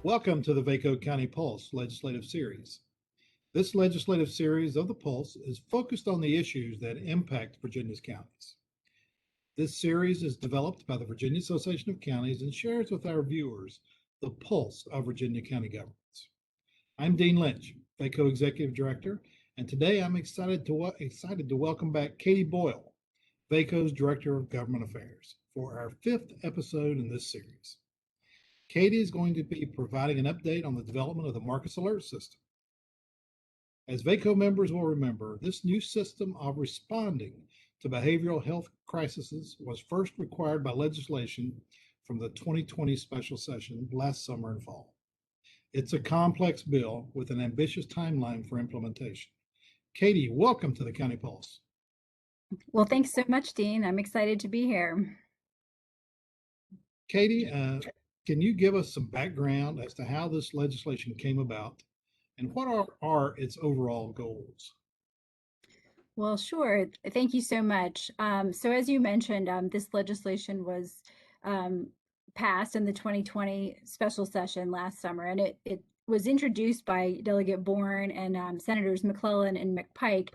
Welcome to the VACo County Pulse legislative series. This legislative series of the Pulse is focused on the issues that impact Virginia's counties. This series is developed by the Virginia Association of Counties and shares with our viewers the pulse of Virginia county governments. I'm Dean Lynch, VACo Executive Director, and today I'm excited to welcome back Katie Boyle, VACo's Director of Government Affairs, for our 5th episode in this series. Katie is going to be providing an update on the development of the Marcus Alert System. As VACo members will remember, this new system of responding to behavioral health crises was first required by legislation from the 2020 special session last summer and fall. It's a complex bill with an ambitious timeline for implementation. Katie, welcome to the County Pulse. Well, thanks so much, Dean. I'm excited to be here. Katie, can you give us some background as to how this legislation came about and what are its overall goals? Well, sure. Thank you so much. So as you mentioned, this legislation was passed in the 2020 special session last summer, and it was introduced by Delegate Bourne and Senators McClellan and McPike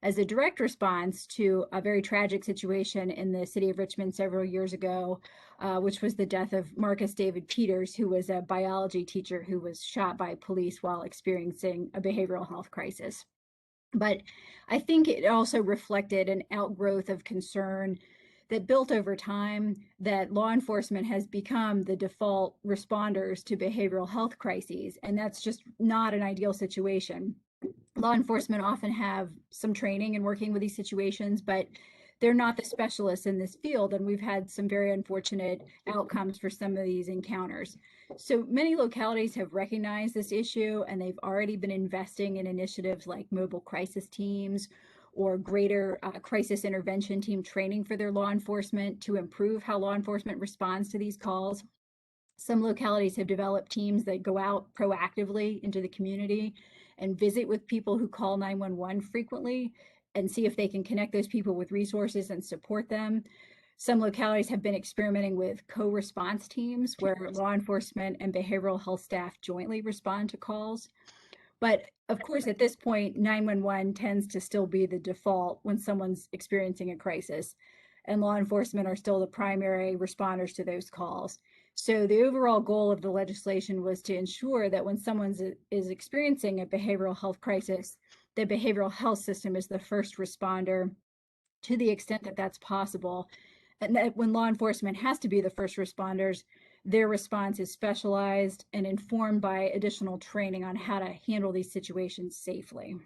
as a direct response to a very tragic situation in the city of Richmond several years ago, which was the death of Marcus David Peters, who was a biology teacher who was shot by police while experiencing a behavioral health crisis. But I think it also reflected an outgrowth of concern that built over time that law enforcement has become the default responders to behavioral health crises, and that's just not an ideal situation. Law enforcement often have some training in working with these situations, but they're not the specialists in this field, and we've had some very unfortunate outcomes for some of these encounters. So many localities have recognized this issue, and they've already been investing in initiatives like mobile crisis teams or greater crisis intervention team training for their law enforcement to improve how law enforcement responds to these calls. Some localities have developed teams that go out proactively into the community and visit with people who call 911 frequently and see if they can connect those people with resources and support them. Some localities have been experimenting with co-response teams where law enforcement and behavioral health staff jointly respond to calls. But of course, at this point, 911 tends to still be the default when someone's experiencing a crisis, and law enforcement are still the primary responders to those calls. So the overall goal of the legislation was to ensure that when someone is experiencing a behavioral health crisis, the behavioral health system is the first responder to the extent that that's possible. And that when law enforcement has to be the first responders, their response is specialized and informed by additional training on how to handle these situations safely.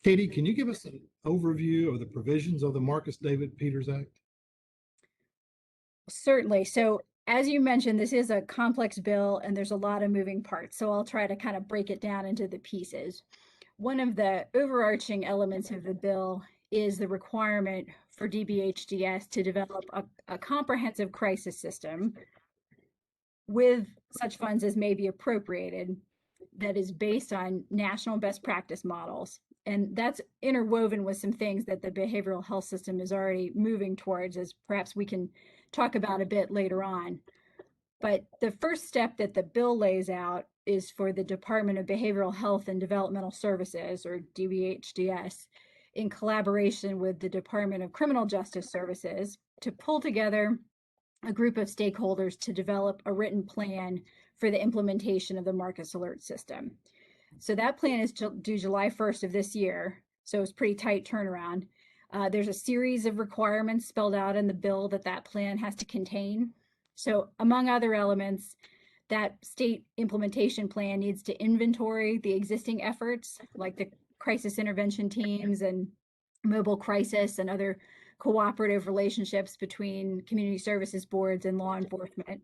Katie, can you give us an overview of the provisions of the Marcus David Peters Act? Certainly. So as you mentioned, this is a complex bill and there's a lot of moving parts. So I'll try to kind of break it down into the pieces. One of the overarching elements of the bill is the requirement for DBHDS to develop a comprehensive crisis system with such funds as may be appropriated that is based on national best practice models. And that's interwoven with some things that the behavioral health system is already moving towards, as perhaps we can talk about a bit later on. But the first step that the bill lays out is for the Department of Behavioral Health and Developmental Services, or DBHDS, in collaboration with the Department of Criminal Justice Services, to pull together a group of stakeholders to develop a written plan for the implementation of the Marcus Alert System. So that plan is due July 1st of this year, so it's pretty tight turnaround. There's a series of requirements spelled out in the bill that plan has to contain. So among other elements, that state implementation plan needs to inventory the existing efforts, like the crisis intervention teams and mobile crisis and other cooperative relationships between community services boards and law enforcement.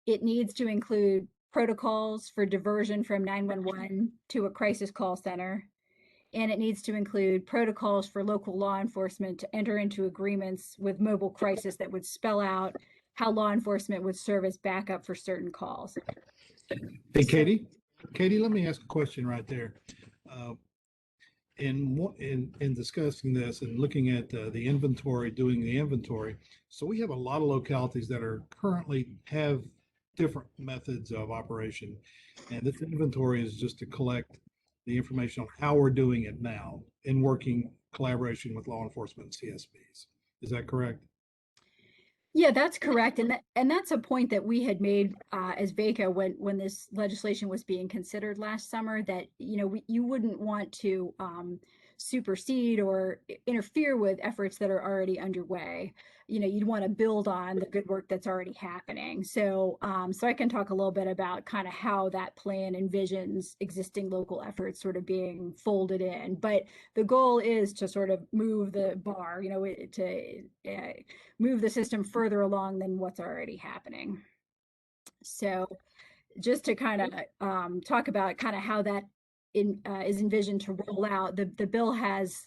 It needs to include protocols for diversion from 911 to a crisis call center, and it needs to include protocols for local law enforcement to enter into agreements with mobile crisis that would spell out how law enforcement would serve as backup for certain calls. Hey, Katie, let me ask a question right there. In discussing this and looking at the inventory, doing the inventory, so we have a lot of localities that are currently have different methods of operation. And this inventory is just to collect the information on how we're doing it now in working collaboration with law enforcement and CSBs. Is that correct? Yeah, that's correct, and that's a point that we had made as VACo when this legislation was being considered last summer. That you wouldn't want to supersede or interfere with efforts that are already underway. You'd want to build on the good work that's already happening. So I can talk a little bit about kind of how that plan envisions existing local efforts sort of being folded in. But the goal is to sort of move the bar, to move the system further along than what's already happening. So just to kind of talk about kind of how that is envisioned to roll out, the bill has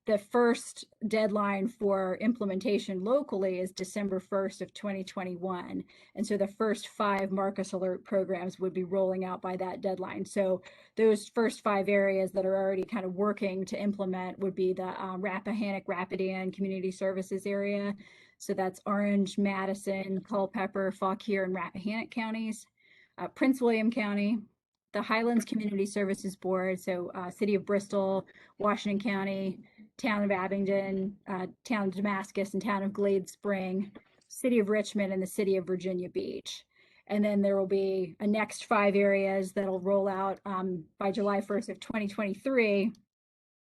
the first deadline for implementation locally is December 1st of 2021. And so the first 5 Marcus Alert programs would be rolling out by that deadline. So those first 5 areas that are already kind of working to implement would be the Rappahannock, Rapidan Community Services area. So that's Orange, Madison, Culpeper, Fauquier, and Rappahannock counties. Prince William County, the Highlands Community Services Board, so City of Bristol, Washington County, Town of Abingdon, Town of Damascus, and Town of Glade Spring, City of Richmond, and the City of Virginia Beach. And then there will be a next 5 areas that'll roll out by July 1st of 2023,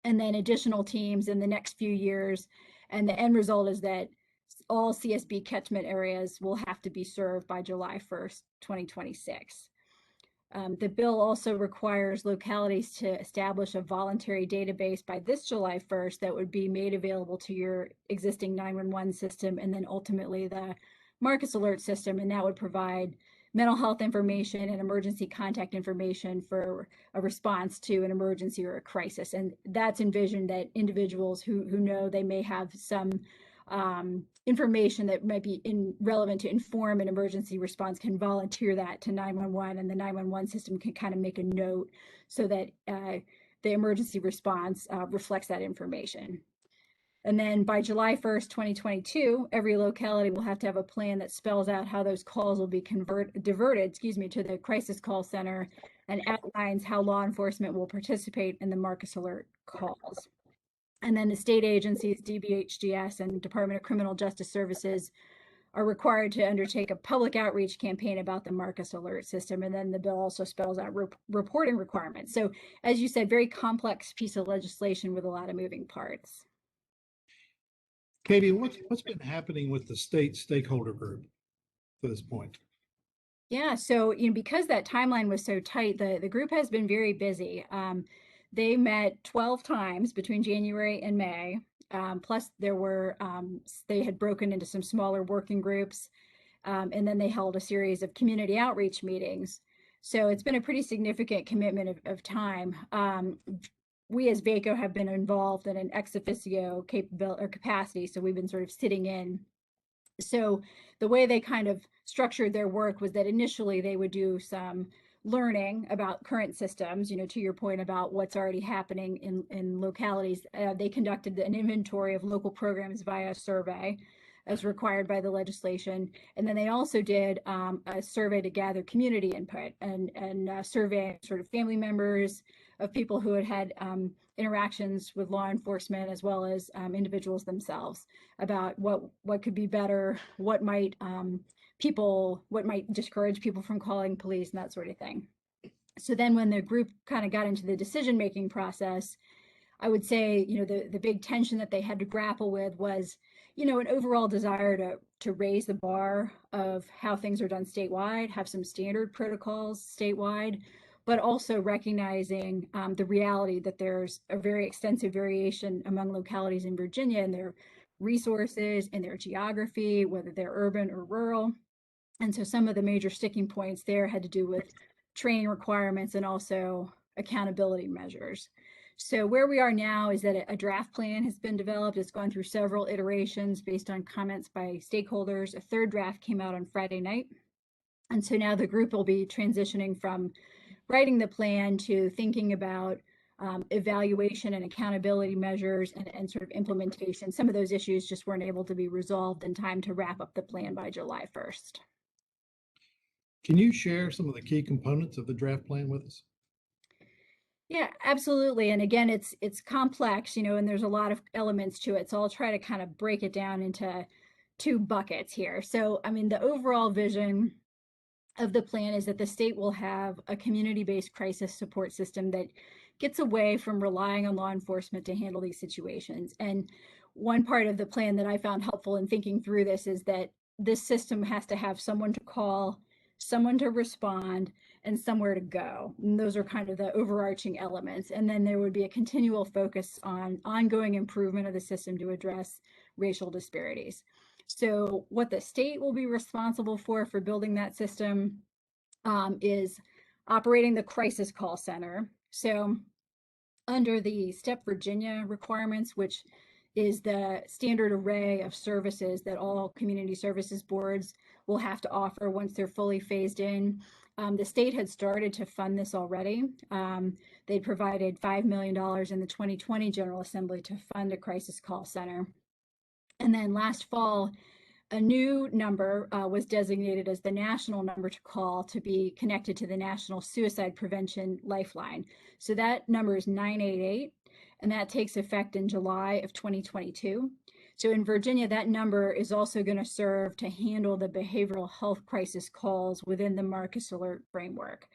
and then additional teams in the next few years. And the end result is that all CSB catchment areas will have to be served by July 1st, 2026. The bill also requires localities to establish a voluntary database by this July 1st that would be made available to your existing 911 system and then ultimately the Marcus Alert system, and that would provide mental health information and emergency contact information for a response to an emergency or a crisis. And that's envisioned that individuals who know they may have some information that might be relevant to inform an emergency response can volunteer that to 911, and the 911 system can kind of make a note so that the emergency response reflects that information. And then by July 1st, 2022, every locality will have to have a plan that spells out how those calls will be diverted to the crisis call center, and outlines how law enforcement will participate in the Marcus Alert calls. And then the state agencies, DBHDS and Department of Criminal Justice Services, are required to undertake a public outreach campaign about the Marcus Alert system. And then the bill also spells out reporting requirements. So as you said, very complex piece of legislation with a lot of moving parts. Katie, what's been happening with the state stakeholder group to this point? Yeah, so because that timeline was so tight, the group has been very busy. They met 12 times between January and May. Plus there were, they had broken into some smaller working groups. And then they held a series of community outreach meetings. So it's been a pretty significant commitment of time. We as VACo have been involved in an ex officio capacity. So we've been sort of sitting in. So the way they kind of structured their work was that initially they would do some learning about current systems, to your point about what's already happening in localities. They conducted an inventory of local programs via survey as required by the legislation. And then they also did a survey to gather community input and survey sort of family members of people who had interactions with law enforcement, as well as individuals themselves, about what could be better, what might discourage people from calling police, and that sort of thing. So then when the group kind of got into the decision-making process, I would say, the big tension that they had to grapple with was, an overall desire to raise the bar of how things are done statewide, have some standard protocols statewide, but also recognizing the reality that there's a very extensive variation among localities in Virginia and their resources and their geography, whether they're urban or rural. And so some of the major sticking points there had to do with training requirements and also accountability measures. So where we are now is that a draft plan has been developed. It's gone through several iterations based on comments by stakeholders. A 3rd draft came out on Friday night. And so now the group will be transitioning from writing the plan to thinking about evaluation and accountability measures and sort of implementation. Some of those issues just weren't able to be resolved in time to wrap up the plan by July 1st. Can you share some of the key components of the draft plan with us? Yeah, absolutely. And again, it's complex, and there's a lot of elements to it. So I'll try to kind of break it down into two buckets here. So, I mean, the overall vision of the plan is that the state will have a community-based crisis support system that gets away from relying on law enforcement to handle these situations. And one part of the plan that I found helpful in thinking through this is that this system has to have someone to call, someone to respond, and somewhere to go. And those are kind of the overarching elements. And then there would be a continual focus on ongoing improvement of the system to address racial disparities. So what the state will be responsible for building that system is operating the crisis call center. So under the STEP Virginia requirements, which is the standard array of services that all community services boards will have to offer once they're fully phased in. The state had started to fund this already. They provided $5 million in the 2020 General Assembly to fund a crisis call center. And then last fall, a new number was designated as the national number to call to be connected to the National Suicide Prevention Lifeline. So that number is 988, and that takes effect in July of 2022. So in Virginia, that number is also going to serve to handle the behavioral health crisis calls within the Marcus Alert framework.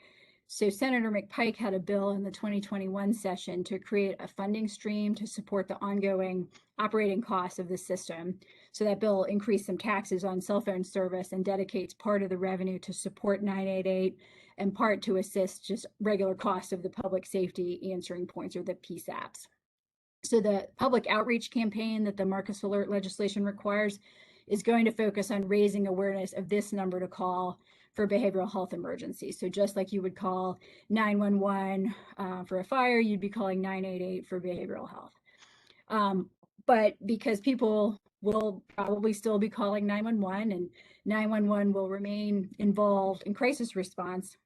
So Senator McPike had a bill in the 2021 session to create a funding stream to support the ongoing operating costs of the system. So that bill increased some taxes on cell phone service and dedicates part of the revenue to support 988 and part to assist just regular costs of the public safety answering points, or the PSAPs. So the public outreach campaign that the Marcus Alert legislation requires is going to focus on raising awareness of this number to call for behavioral health emergencies. So just like you would call 911 for a fire, you'd be calling 988 for behavioral health. But because people will probably still be calling 911 and 911 will remain involved in crisis response,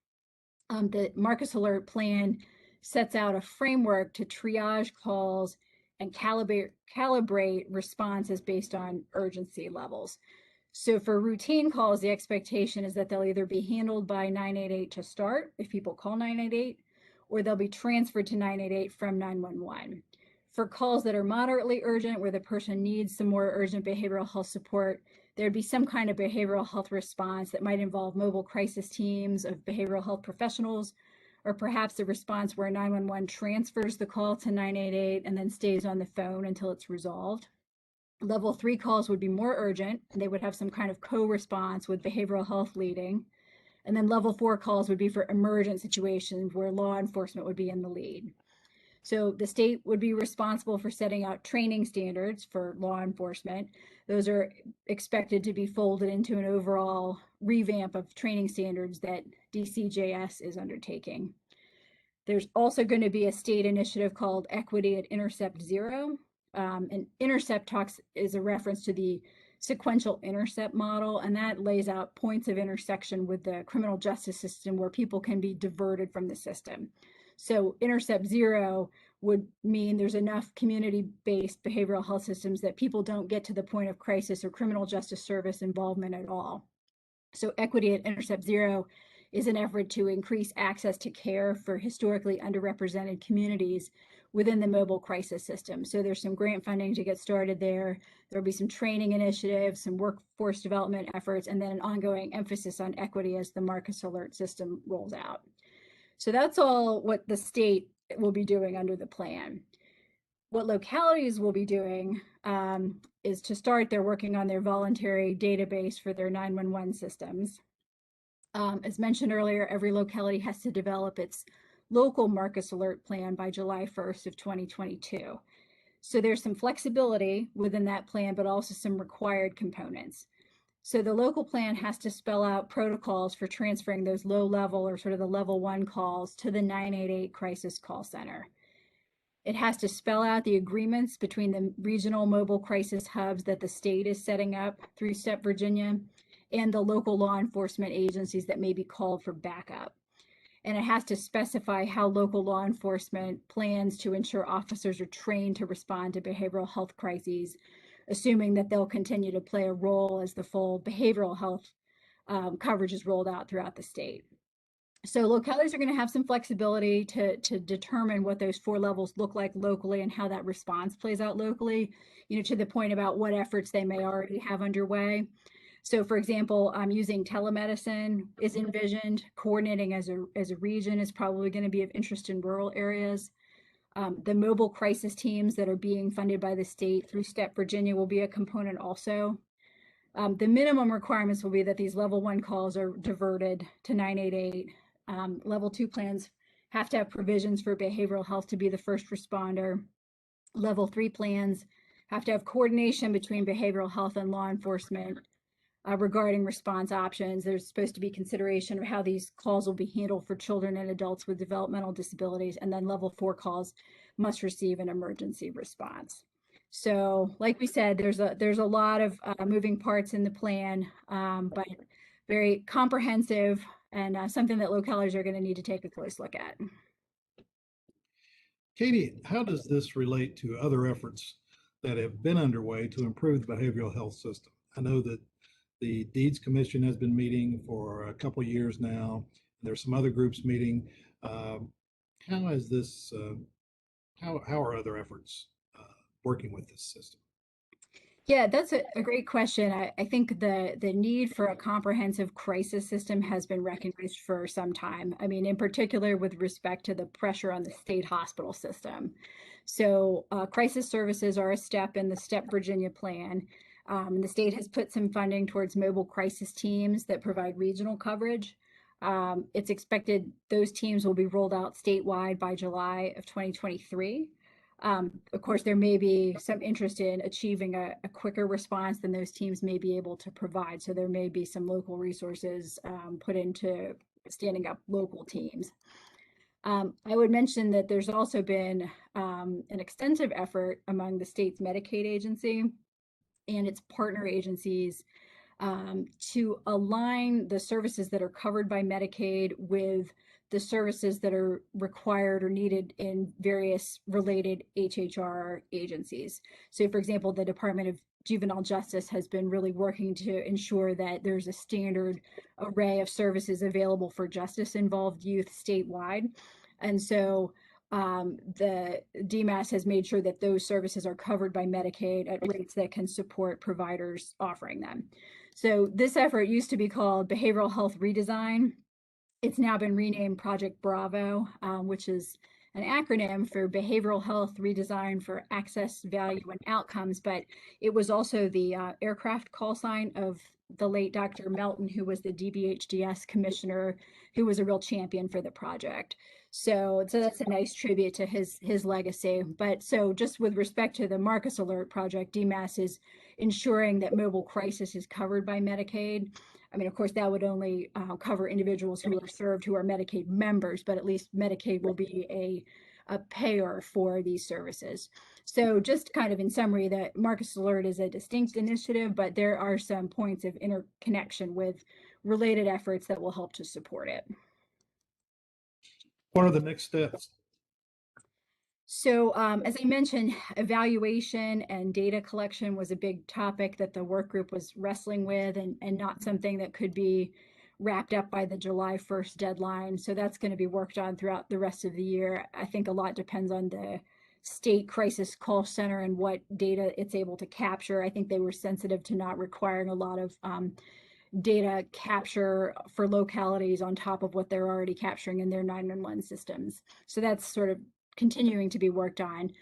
the Marcus Alert plan sets out a framework to triage calls and calibrate responses based on urgency levels. So for routine calls, the expectation is that they'll either be handled by 988 to start if people call 988, or they'll be transferred to 988 from 911. For calls that are moderately urgent, where the person needs some more urgent behavioral health support, there'd be some kind of behavioral health response that might involve mobile crisis teams of behavioral health professionals, or perhaps a response where 911 transfers the call to 988 and then stays on the phone until it's resolved. Level 3 calls would be more urgent, and they would have some kind of co-response with behavioral health leading. And then level 4 calls would be for emergent situations where law enforcement would be in the lead. So the state would be responsible for setting out training standards for law enforcement. Those are expected to be folded into an overall revamp of training standards that DCJS is undertaking. There's also going to be a state initiative called Equity at Intercept Zero. And intercept talks is a reference to the sequential intercept model, and that lays out points of intersection with the criminal justice system where people can be diverted from the system. So intercept zero would mean there's enough community-based behavioral health systems that people don't get to the point of crisis or criminal justice service involvement at all. So equity at intercept zero is an effort to increase access to care for historically underrepresented communities within the mobile crisis system. So there's some grant funding to get started there. There'll be some training initiatives, some workforce development efforts, and then an ongoing emphasis on equity as the Marcus Alert system rolls out. So that's all what the state will be doing under the plan. What localities will be doing is to start, they're working on their voluntary database for their 911 systems. As mentioned earlier, every locality has to develop its local Marcus Alert plan by July 1st of 2022. So there's some flexibility within that plan, but also some required components. So the local plan has to spell out protocols for transferring those low level or sort of the level 1 calls to the 988 crisis call center. It has to spell out the agreements between the regional mobile crisis hubs that the state is setting up through STEP Virginia and the local law enforcement agencies that may be called for backup. And it has to specify how local law enforcement plans to ensure officers are trained to respond to behavioral health crises, assuming that they'll continue to play a role as the full behavioral health coverage is rolled out throughout the state. So localities are going to have some flexibility to determine what those 4 levels look like locally and how that response plays out locally, to the point about what efforts they may already have underway. So for example, using telemedicine is envisioned. Coordinating as a region is probably going to be of interest in rural areas. The mobile crisis teams that are being funded by the state through STEP Virginia will be a component also. The minimum requirements will be that these level 1 calls are diverted to 988. Level 2 plans have to have provisions for behavioral health to be the first responder. Level 3 plans have to have coordination between behavioral health and law enforcement. Regarding response options, there's supposed to be consideration of how these calls will be handled for children and adults with developmental disabilities, and then level 4 calls must receive an emergency response. So like we said, there's a lot of moving parts in the plan, but very comprehensive and something that localities are going to need to take a close look at. Katie, how does this relate to other efforts that have been underway to improve the behavioral health system? I know that the Deeds Commission has been meeting for a couple of years now. There's some other groups meeting. How is this? How are other efforts working with this system? Yeah, that's a great question. I think the need for a comprehensive crisis system has been recognized for some time. I mean, in particular with respect to the pressure on the state hospital system. So crisis services are a step in the STEP Virginia plan. The state has put some funding towards mobile crisis teams that provide regional coverage. It's expected those teams will be rolled out statewide by July of 2023. Of course, there may be some interest in achieving a quicker response than those teams may be able to provide. So there may be some local resources put into standing up local teams. I would mention that there's also been an extensive effort among the state's Medicaid agency and its partner agencies to align the services that are covered by Medicaid with the services that are required or needed in various related HHR agencies. So for example, the Department of Juvenile Justice has been really working to ensure that there's a standard array of services available for justice-involved youth statewide. And so the DMAS has made sure that those services are covered by Medicaid at rates that can support providers offering them. So this effort used to be called Behavioral Health Redesign. It's now been renamed Project Bravo, which is an acronym for Behavioral Health Redesign for Access, Value, and Outcomes, but it was also the aircraft call sign of the late Dr. Melton, who was the DBHDS commissioner, who was a real champion for the project. So that's a nice tribute to his legacy. But so just with respect to the Marcus Alert project, DMAS is ensuring that mobile crisis is covered by Medicaid. I mean, of course, that would only cover individuals who are served who are Medicaid members, but at least Medicaid will be a payer for these services. So just kind of in summary, that Marcus Alert is a distinct initiative, but there are some points of interconnection with related efforts that will help to support it. What are the next steps? So as I mentioned, evaluation and data collection was a big topic that the work group was wrestling with and not something that could be wrapped up by the July 1st deadline. So that's going to be worked on throughout the rest of the year. I think a lot depends on the state crisis call center and what data it's able to capture. I think they were sensitive to not requiring a lot of data capture for localities on top of what they're already capturing in their 911 systems. So that's sort of continuing to be worked on.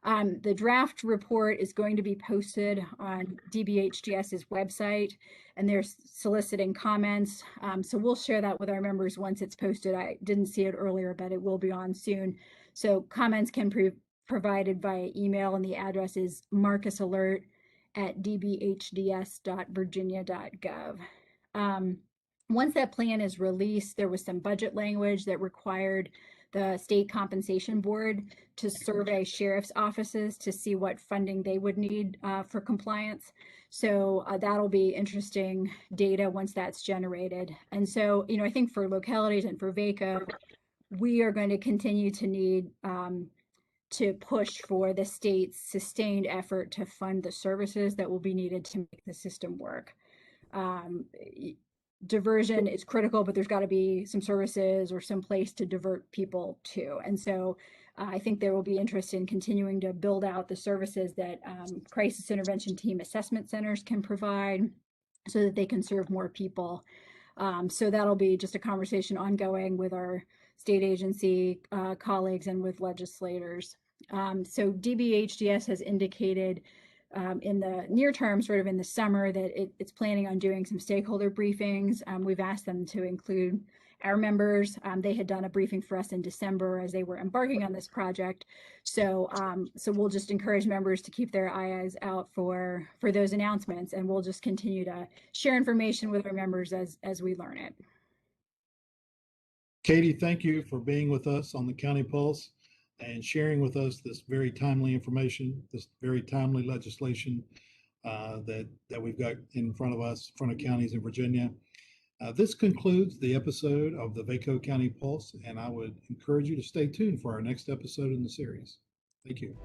The draft report is going to be posted on DBHDS's website, and they're soliciting comments. So we'll share that with our members once it's posted. I didn't see it earlier, but it will be on soon. So comments can be provided via email, and the address is marcusalert@dbhds.virginia.gov. Once that plan is released, there was some budget language that required the state compensation board to survey sheriff's offices to see what funding they would need for compliance. So that'll be interesting data once that's generated. And so, I think for localities and for VACo, we are going to continue to need to push for the state's sustained effort to fund the services that will be needed to make the system work. diversion is critical, but there's got to be some services or some place to divert people to. And so I think there will be interest in continuing to build out the services that crisis intervention team assessment centers can provide so that they can serve more people. So that'll be just a conversation ongoing with our state agency colleagues and with legislators. So DBHDS has indicated in the near term, sort of in the summer, that it's planning on doing some stakeholder briefings. We've asked them to include our members. They had done a briefing for us in December as they were embarking on this project. So we'll just encourage members to keep their eyes out for those announcements, and we'll just continue to share information with our members as we learn it. Katie, thank you for being with us on the County Pulse and sharing with us this very timely information, this very timely legislation that we've got in front of us, in front of counties in Virginia. This concludes the episode of the VACo County Pulse, and I would encourage you to stay tuned for our next episode in the series. Thank you.